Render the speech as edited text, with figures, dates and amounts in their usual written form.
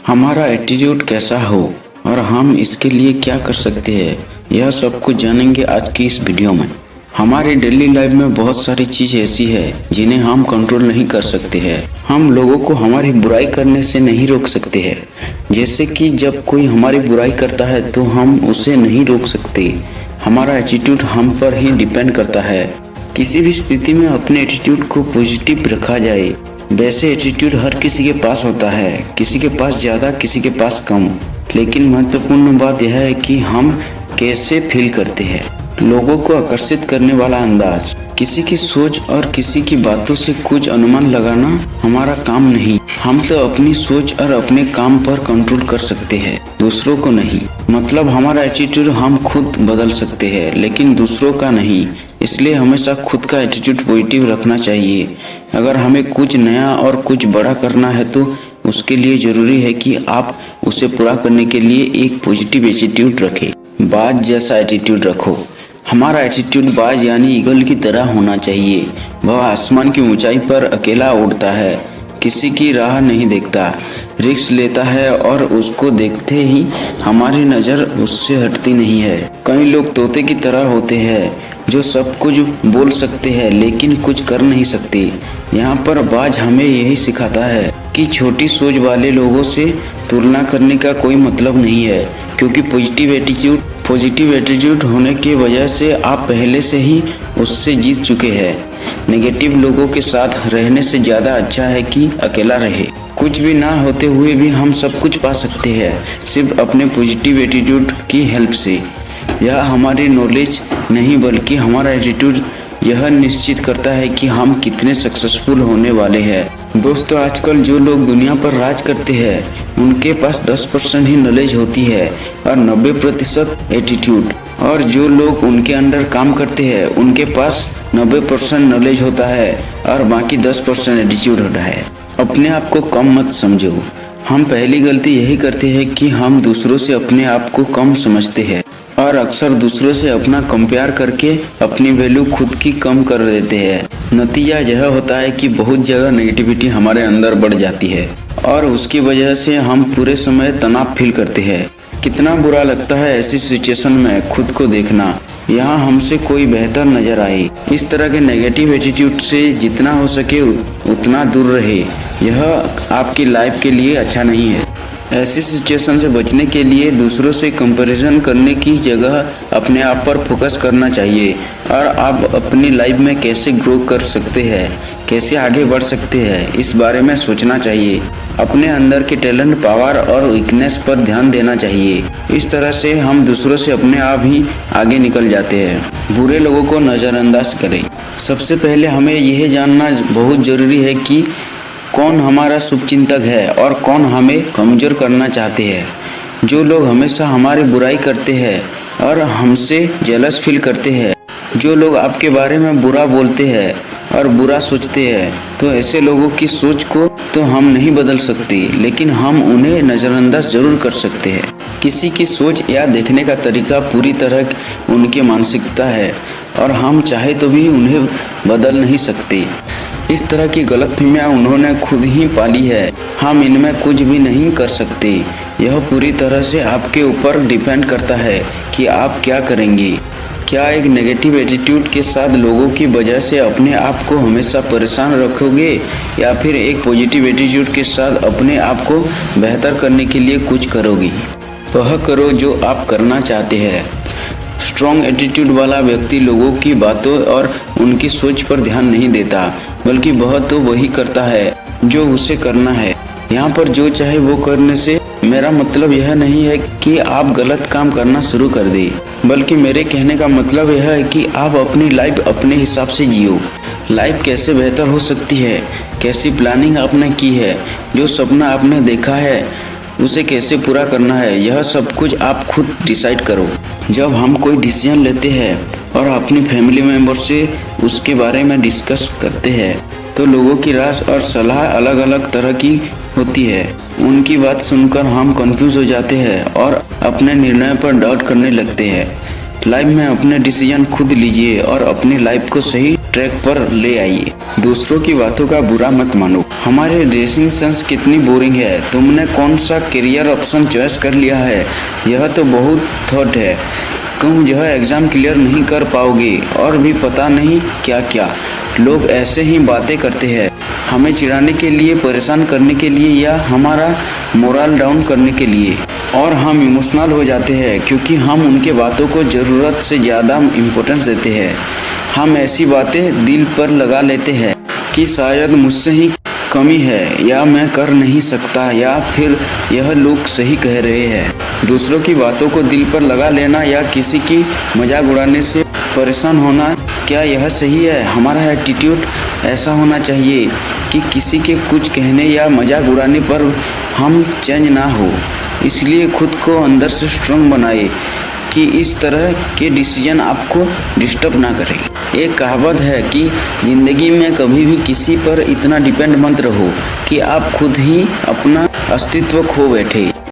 हमारा एटीट्यूड कैसा हो और हम इसके लिए क्या कर सकते हैं, यह सब कुछ जानेंगे आज की इस वीडियो में। हमारे डेली लाइफ में बहुत सारी चीज ऐसी है जिन्हें हम कंट्रोल नहीं कर सकते हैं। हम लोगों को हमारी बुराई करने से नहीं रोक सकते हैं। जैसे कि जब कोई हमारी बुराई करता है तो हम उसे नहीं रोक सकते। हमारा एटीट्यूड हम पर ही डिपेंड करता है। किसी भी स्थिति में अपने एटीट्यूड को पॉजिटिव रखा जाए। वैसे एटीट्यूड हर किसी के पास होता है, किसी के पास ज्यादा, किसी के पास कम। लेकिन महत्वपूर्ण बात यह है कि हम कैसे फील करते हैं। लोगों को आकर्षित करने वाला अंदाज, किसी की सोच और किसी की बातों से कुछ अनुमान लगाना हमारा काम नहीं। हम तो अपनी सोच और अपने काम पर कंट्रोल कर सकते हैं, दूसरों को नहीं। मतलब हमारा एटीट्यूड हम खुद बदल सकते हैं लेकिन दूसरों का नहीं। इसलिए हमेशा खुद का एटीट्यूड पॉजिटिव रखना चाहिए। अगर हमें कुछ नया और कुछ बड़ा करना है तो उसके लिए जरूरी है कि आप उसे पूरा करने के लिए एक पॉजिटिव एटीट्यूड रखें। बाज जैसा एटीट्यूड रखो। हमारा एटीट्यूड बाज यानी ईगल की तरह होना चाहिए। वह आसमान की ऊंचाई पर अकेला उड़ता है, किसी की राह नहीं देखता, रिस्क लेता है और उसको देखते ही हमारी नजर उससे हटती नहीं है। कई लोग तोते की तरह होते हैं जो सब कुछ बोल सकते हैं लेकिन कुछ कर नहीं सकते। यहाँ पर बाज हमें यही सिखाता है कि छोटी सोच वाले लोगों से तुलना करने का कोई मतलब नहीं है, क्योंकि पॉजिटिव एटीट्यूड होने की वजह से आप पहले से ही उससे जीत चुके हैं। नेगेटिव लोगों के साथ रहने से ज्यादा अच्छा है कि अकेला रहे। कुछ भी ना होते हुए भी हम सब कुछ पा सकते हैं, सिर्फ अपने पॉजिटिव एटीट्यूड की हेल्प से। यह हमारी नॉलेज नहीं बल्कि हमारा एटीट्यूड यह निश्चित करता है कि हम कितने सक्सेसफुल होने वाले हैं। दोस्तों, आजकल जो लोग दुनिया पर राज करते हैं उनके पास 10% ही नॉलेज होती है और 90% एटीट्यूड। और जो लोग उनके अंडर काम करते हैं उनके पास 90% नॉलेज होता है और बाकी 10% एटीट्यूड होता है। अपने आप को कम मत समझो। हम पहली गलती यही करते हैं कि हम दूसरों से अपने आप को कम समझते हैं और अक्सर दूसरों से अपना कंपेयर करके अपनी वैल्यू खुद की कम कर देते हैं। नतीजा यह होता है कि बहुत जगह नेगेटिविटी हमारे अंदर बढ़ जाती है और उसकी वजह से हम पूरे समय तनाव फील करते हैं। कितना बुरा लगता है ऐसी सिचुएशन में खुद को देखना, यहाँ हमसे कोई बेहतर नजर आए। इस तरह के नेगेटिव एटीट्यूड से जितना हो सके उतना दूर रहे। यह आपकी लाइफ के लिए अच्छा नहीं है। ऐसी सिचुएशन से बचने के लिए दूसरों से कंपैरिजन करने की जगह अपने आप पर फोकस करना चाहिए और आप अपनी लाइफ में कैसे ग्रो कर सकते हैं, कैसे आगे बढ़ सकते हैं, इस बारे में सोचना चाहिए। अपने अंदर के टैलेंट, पावर और वीकनेस पर ध्यान देना चाहिए। इस तरह से हम दूसरों से अपने आप ही आगे निकल जाते हैं। बुरे लोगों को नजरअंदाज करें। सबसे पहले हमें यह जानना बहुत जरूरी है कि कौन हमारा शुभचिंतक है और कौन हमें कमजोर करना चाहते हैं। जो लोग हमेशा हमारी बुराई करते हैं और हमसे जेलस फील करते हैं, जो लोग आपके बारे में बुरा बोलते हैं और बुरा सोचते हैं, तो ऐसे लोगों की सोच को तो हम नहीं बदल सकते लेकिन हम उन्हें नजरअंदाज जरूर कर सकते हैं। किसी की सोच या देखने का तरीका पूरी तरह उनकी मानसिकता है और हम चाहे तो भी उन्हें बदल नहीं सकते। इस तरह की गलतफहमियां उन्होंने खुद ही पाली है, हम इनमें कुछ भी नहीं कर सकते। यह पूरी तरह से आपके ऊपर डिपेंड करता है कि आप क्या करेंगे। क्या एक नेगेटिव एटीट्यूड के साथ लोगों की वजह से अपने आप को हमेशा परेशान रखोगे या फिर एक पॉजिटिव एटीट्यूड के साथ अपने आप को बेहतर करने के लिए कुछ करोगे। वह करो जो आप करना चाहते हैं। स्ट्रॉन्ग एटीट्यूड वाला व्यक्ति लोगों की बातों और उनकी सोच पर ध्यान नहीं देता, बल्कि वह तो वही करता है जो उसे करना है। यहाँ पर जो चाहे वो करने से मेरा मतलब यह नहीं है कि आप गलत काम करना शुरू कर दे, बल्कि मेरे कहने का मतलब यह है कि आप अपनी लाइफ अपने हिसाब से जियो। लाइफ कैसे बेहतर हो सकती है, कैसी प्लानिंग आपने की है, जो सपना आपने देखा है उसे कैसे पूरा करना है, यह सब कुछ आप खुद डिसाइड करो। जब हम कोई डिसीजन लेते हैं और अपनी फैमिली मेंबर से उसके बारे में डिस्कस करते हैं तो लोगों की राय और सलाह अलग अलग तरह की होती है। उनकी बात सुनकर हम कंफ्यूज हो जाते हैं और अपने निर्णय पर डाउट करने लगते हैं। लाइफ में अपने डिसीजन खुद लीजिए और अपनी लाइफ को सही ट्रैक पर ले आइए। दूसरों की बातों का बुरा मत मानो। हमारे ड्रेसिंग सेंस कितनी बोरिंग है, तुमने कौन सा करियर ऑप्शन चॉइस कर लिया है, यह तो बहुत थॉट है, तुम यह एग्जाम क्लियर नहीं कर पाओगे और भी पता नहीं क्या क्या। लोग ऐसे ही बातें करते हैं, हमें चिढ़ाने के लिए, परेशान करने के लिए या हमारा मोरल डाउन करने के लिए, और हम इमोशनल हो जाते हैं क्योंकि हम उनके बातों को ज़रूरत से ज़्यादा इम्पोर्टेंस देते हैं। हम ऐसी बातें दिल पर लगा लेते हैं कि शायद मुझसे ही कमी है, या मैं कर नहीं सकता, या फिर यह लोग सही कह रहे हैं। दूसरों की बातों को दिल पर लगा लेना या किसी की मजाक उड़ाने से परेशान होना, क्या यह सही है? हमारा एटीट्यूड ऐसा होना चाहिए कि किसी के कुछ कहने या मजाक उड़ाने पर हम चेंज ना हो। इसलिए खुद को अंदर से स्ट्रांग बनाए कि इस तरह के डिसीजन आपको डिस्टर्ब ना करें। एक कहावत है कि जिंदगी में कभी भी किसी पर इतना डिपेंड मत रहो कि आप खुद ही अपना अस्तित्व खो बैठे।